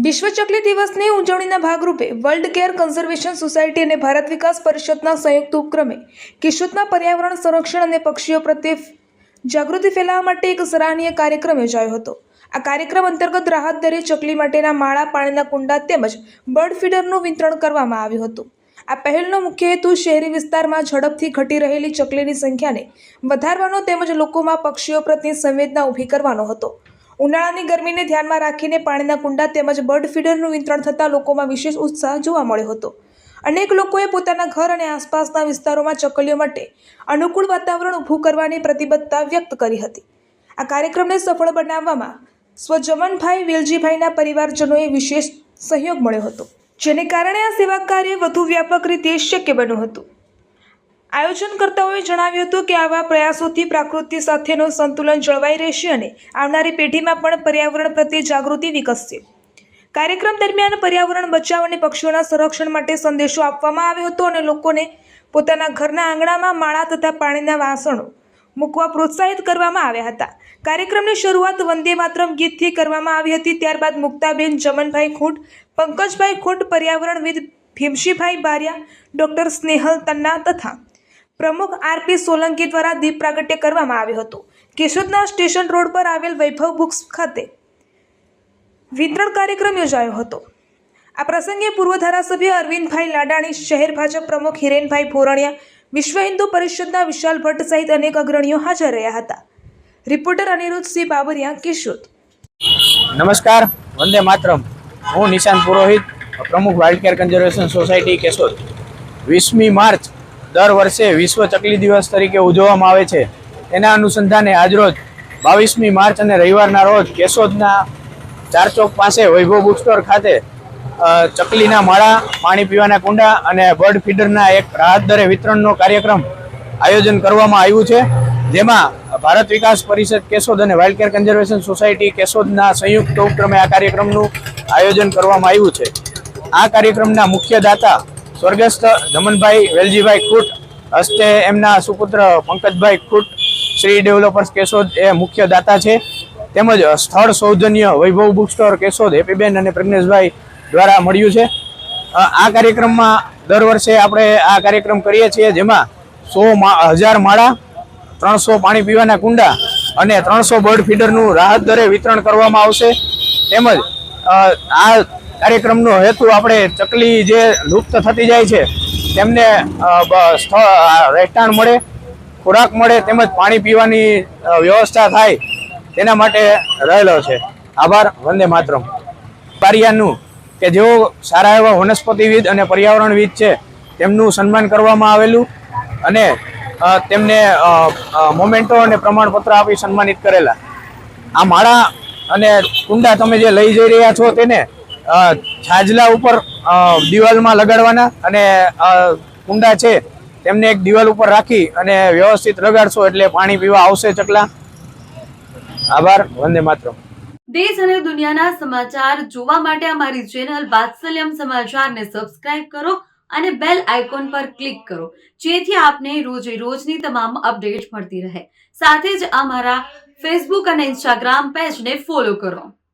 વિશ્વ ચકલી દિવસની ઉજવણીના ભાગરૂપે વર્લ્ડ કેર કન્ઝર્વેશન સોસાયટી અને ભારત વિકાસ પરિષદના સંયુક્ત ઉપક્રમે કેશોદમાં પર્યાવરણ સંરક્ષણ અને પક્ષીઓ પ્રત્યે જાગૃતિ ફેલાવવા માટે એક સરાહનીય કાર્યક્રમ યોજાયો હતો। આ કાર્યક્રમ અંતર્ગત રાહત દરે ચકલી માટેના માળા, પાણીના કુંડા તેમજ બર્ડ ફીડરનું વિતરણ કરવામાં આવ્યું હતું। આ પહેલનો મુખ્ય હેતુ શહેરી વિસ્તારમાં ઝડપથી ઘટી રહેલી ચકલીની સંખ્યાને વધારવાનો તેમજ લોકોમાં પક્ષીઓ પ્રત્યે સંવેદના ઊભી કરવાનો હતો। ઉનાળાની ગરમીને ધ્યાનમાં રાખીને પાણીના કુંડા તેમજ બર્ડ ફીડરનું વિતરણ થતાં લોકોમાં વિશેષ ઉત્સાહ જોવા મળ્યો હતો। અનેક લોકોએ પોતાના ઘર અને આસપાસના વિસ્તારોમાં ચકલીઓ માટે અનુકૂળ વાતાવરણ ઊભું કરવાની પ્રતિબદ્ધતા વ્યક્ત કરી હતી। આ કાર્યક્રમને સફળ બનાવવામાં સ્વજમનભાઈ વેલજીભાઈના પરિવારજનોએ વિશેષ સહયોગ મળ્યો હતો, જેને કારણે આ સેવા કાર્ય વધુ વ્યાપક રીતે શક્ય બન્યું હતું। આયોજનકર્તાઓએ જણાવ્યું હતું કે આવા પ્રયાસોથી પ્રકૃતિ સાથેનો સંતુલન જળવાઈ રહેશે અને આવનારી પેઢીમાં પણ પર્યાવરણ પ્રત્યે જાગૃતિ વિકસશે। કાર્યક્રમ દરમિયાન પર્યાવરણ બચાવ અને પક્ષીઓના સંરક્ષણ માટે સંદેશો આપવામાં આવ્યો હતો અને લોકોને પોતાના ઘરના આંગણામાં માળા તથા પાણીના વાસણો મૂકવા પ્રોત્સાહિત કરવામાં આવ્યા હતા। કાર્યક્રમની શરૂઆત વંદે માતરમ ગીતથી કરવામાં આવી હતી। ત્યારબાદ મુક્તાબેન જમનભાઈ ખૂંટ, પંકજભાઈ ખૂંટ, પર્યાવરણવિદ ભીમશીભાઈ બારિયા, ડૉક્ટર સ્નેહલ તન્ના તથા પ્રમુખ આરપી સોલંકી દ્વારા દીપ પ્રાગટ્ય કરવામાં આવ્યું હતું। કેશોદના સ્ટેશન રોડ પર આવેલ વૈભવ બુક્સ ખાતે વિતરણ કાર્યક્રમ યોજાયો હતો। આ પ્રસંગે પૂર્વ ધારાસભ્ય અરવિંદભાઈ લાડાણી, શહેર ભાજપ પ્રમુખ હિરેનભાઈ ભોરણિયા, વિશ્વ હિન્દુ પરિષદના વિશાલ ભટ્ટ સહિત અનેક અગ્રણીઓ હાજર રહ્યા હતા। રિપોર્ટર અનિરુદ્ધસિંહ બાબરિયા, કેશોદ। નમસ્કાર, વંદે માતરમ। હું નિશાન પુરોહિત, પ્રમુખ wild care conservation society Keshod. 20મી માર્ચ દર વર્ષે વિશ્વ ચકલી દિવસ તરીકે ઉજવવામાં આવે છે। તેના અનુસંધાને આજરોજ 22મી માર્ચ અને રવિવારના રોજ કેશોદના ચાર ચોક પાસે વૈભવ બુક સ્ટોર ખાતે ચકલીના માળા, પાણી પીવાના કુંડા અને બર્ડ ફીડરના એક રાહત દરે વિતરણનો કાર્યક્રમ આયોજન કરવામાં આવ્યું છે, જેમાં ભારત વિકાસ પરિષદ કેશોદ અને વાઇલ્ડ કેર કન્ઝર્વેશન સોસાયટી કેશોદના સંયુક્ત ઉપક્રમે આ કાર્યક્રમનું આયોજન કરવામાં આવ્યું છે। આ કાર્યક્રમના મુખ્ય દાતા સ્વર્ગસ્થ જમનભાઈ વેલજીભાઈ ખૂંટ હસ્તે એમના સુપુત્ર પંકજભાઈ ખૂંટ શ્રી ડેવલપર્સ કેશોદ એ મુખ્ય દાતા છે, તેમજ સ્થળ સૌજન્ય વૈભવ બુક સ્ટોર કેશોદ હેપીબેન અને પ્રજ્ઞેશભાઈ દ્વારા મળ્યું છે। આ કાર્યક્રમમાં દર વર્ષે આપણે આ કાર્યક્રમ કરીએ છીએ, જેમાં 1000 માળા, 300 પાણી પીવાના કુંડા અને 300 બર્ડ ફીડરનું રાહત દરે વિતરણ કરવામાં આવશે। તેમજ આ કાર્યક્રમનો હેતુ આપણે ચકલી જે લુપ્ત થતી જાય છે તેમને રહેઠાણ મળે, ખોરાક મળે તેમજ પાણી પીવાની વ્યવસ્થા થાય તેના માટે રહેલો છે। આભાર। વંદે માતરમ। પારિયાનું કે જેઓ સારા એવા વનસ્પતિવિદ અને પર્યાવરણવિદ છે તેમનું સન્માન કરવામાં આવેલું અને તેમને મોમેન્ટો અને પ્રમાણપત્ર આપી સન્માનિત કરેલા। આ માળા અને કુંડા તમે જે લઈ જઈ રહ્યા છો તેને છાજલા ઉપર દિવાલમાં લગાડવાના અને કુંડા છે તેમને એક દિવાલ ઉપર રાખી અને વ્યવસ્થિત લગાડશો એટલે પાણી પીવા આવશે ચકલા। આભાર। વંદે માતરમ। દેશ અને દુનિયાના સમાચાર જોવા માટે અમારી ચેનલ વાત્સલ્યમ સમાચારને સબસ્ક્રાઇબ કરો અને બેલ આઇકોન પર ક્લિક કરો, જેથી આપને રોજે રોજની તમામ અપડેટ મળતી રહે। સાથે જ અમારા ફેસબુક અને ઇન્સ્ટાગ્રામ પેજને ફોલો કરો।